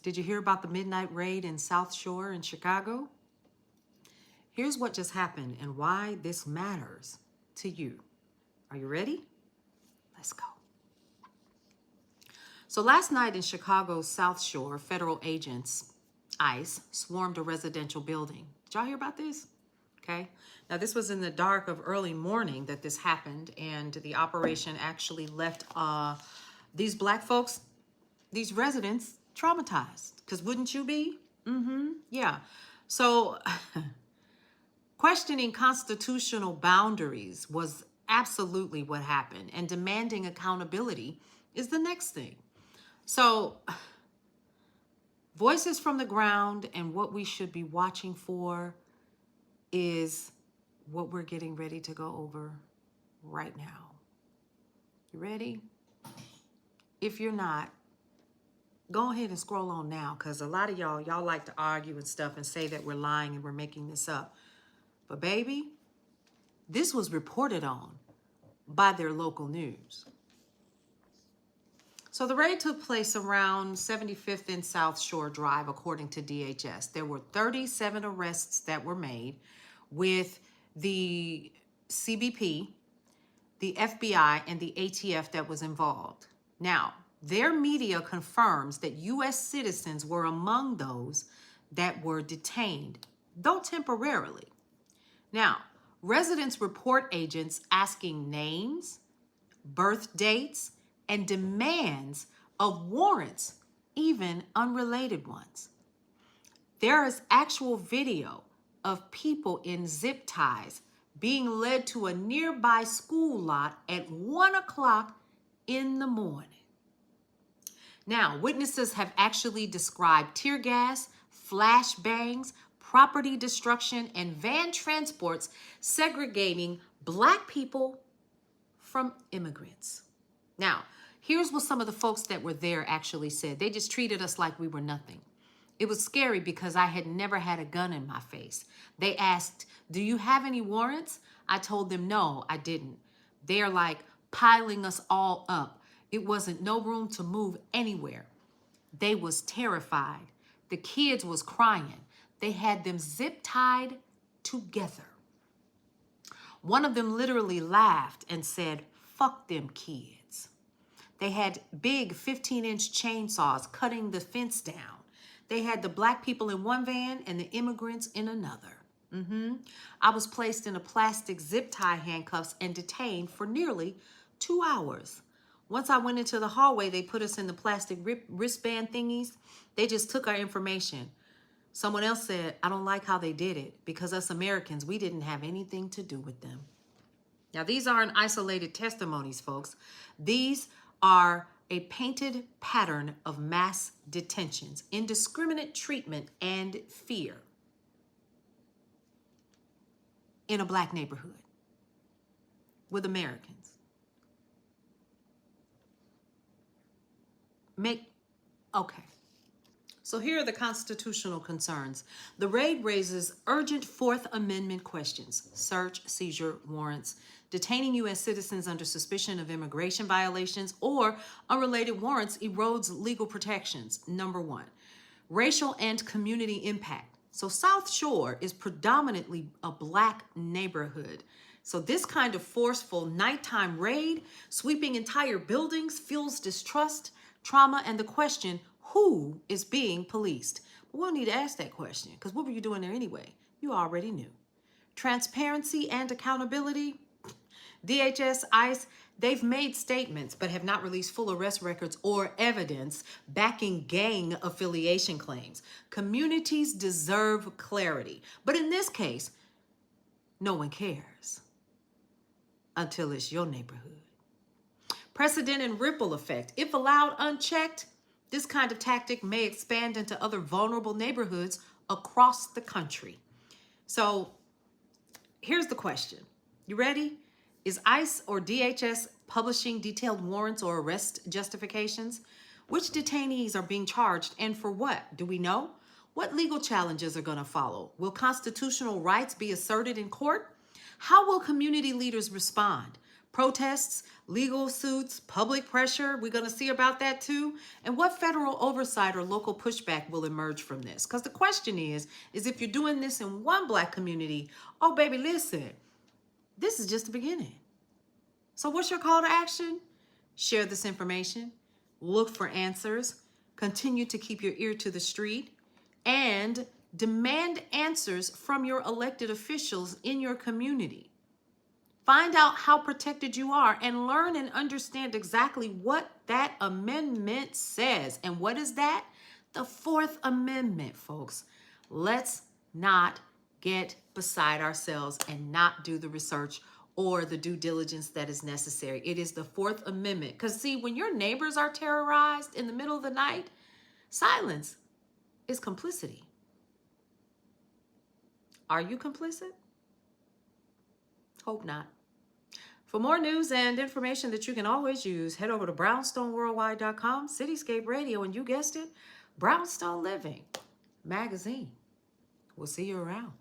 Did you hear about the midnight raid in Southshore in Chicago? Here's what just happened and why this matters to you. Are you ready? Let's go. So last night in Chicago's South Shore, federal agents, ICE, swarmed a residential building. Did y'all hear about this? Okay. Now, this was in the dark of early morning that this happened, and the operation actually left these black folks, these residents, traumatized. Because wouldn't you be? Yeah. So questioning constitutional boundaries was absolutely what happened, and demanding accountability is the next thing. So voices from the ground, and what we should be watching for is what we're getting ready to go over right now. You ready? If you're not, go ahead and scroll on now, because a lot of y'all like to argue and stuff and say that we're lying and we're making this up. But baby, this was reported on by their local news. So the raid took place around 75th and South Shore Drive, according to DHS. There were 37 arrests that were made, with the CBP, the FBI, and the ATF that was involved. Now, their media confirms that U.S. citizens were among those that were detained, though temporarily. Now, residents report agents asking names, birth dates, and demands of warrants, even unrelated ones. There is actual video of people in zip ties being led to a nearby school lot at 1 o'clock in the morning. Now, witnesses have actually described tear gas, flashbangs, property destruction, and van transports segregating black people from immigrants. Now, here's what some of the folks that were there actually said. They just treated us like we were nothing. It was scary because I had never had a gun in my face. They asked, "Do you have any warrants?" I told them, no, I didn't. They're like piling us all up. It wasn't no room to move anywhere. They was terrified. The kids was crying. They had them zip tied together. One of them literally laughed and said, "Fuck them kids." They had big 15-inch chainsaws cutting the fence down. They had the black people in one van and the immigrants in another. I was placed in a plastic zip tie handcuffs and detained for nearly 2 hours. Once I went into the hallway, they put us in the plastic wristband thingies. They just took our information. Someone else said, "I don't like how they did it because us Americans, we didn't have anything to do with them." Now, these aren't isolated testimonies, folks. These are a painted pattern of mass detentions, indiscriminate treatment, and fear in a black neighborhood with Americans. Okay. So here are the constitutional concerns. The raid raises urgent Fourth Amendment questions: search, seizure, warrants, detaining U.S. citizens under suspicion of immigration violations or unrelated warrants erodes legal protections. Number one, racial and community impact. So South Shore is predominantly a black neighborhood. So this kind of forceful nighttime raid, sweeping entire buildings, fuels distrust, trauma, and the question, who is being policed? But we don't need to ask that question, because what were you doing there anyway? You already knew. Transparency and accountability. DHS, ICE, they've made statements but have not released full arrest records or evidence backing gang affiliation claims. Communities deserve clarity. But in this case, no one cares until it's your neighborhood. Precedent and ripple effect. If allowed unchecked, this kind of tactic may expand into other vulnerable neighborhoods across the country. So here's the question. You ready? Is ICE or DHS publishing detailed warrants or arrest justifications? Which detainees are being charged and for what? Do we know? What legal challenges are going to follow? Will constitutional rights be asserted in court? How will community leaders respond? protests, legal suits, public pressure. We're going to see about that too. And what federal oversight or local pushback will emerge from this? Because the question is if you're doing this in one Black community, oh, baby, listen, this is just the beginning. So what's your call to action? Share this information, look for answers, continue to keep your ear to the street, and demand answers from your elected officials in your community. Find out how protected you are and learn and understand exactly what that amendment says. And what is that? The Fourth Amendment, folks. Let's not get beside ourselves and not do the research or the due diligence that is necessary. It is the Fourth Amendment. Because see, when your neighbors are terrorized in the middle of the night, silence is complicity. Are you complicit? Hope not. For more news and information that you can always use, head over to brownstoneworldwide.com, Cityscape Radio, and you guessed it, Brownstone Living Magazine. We'll see you around.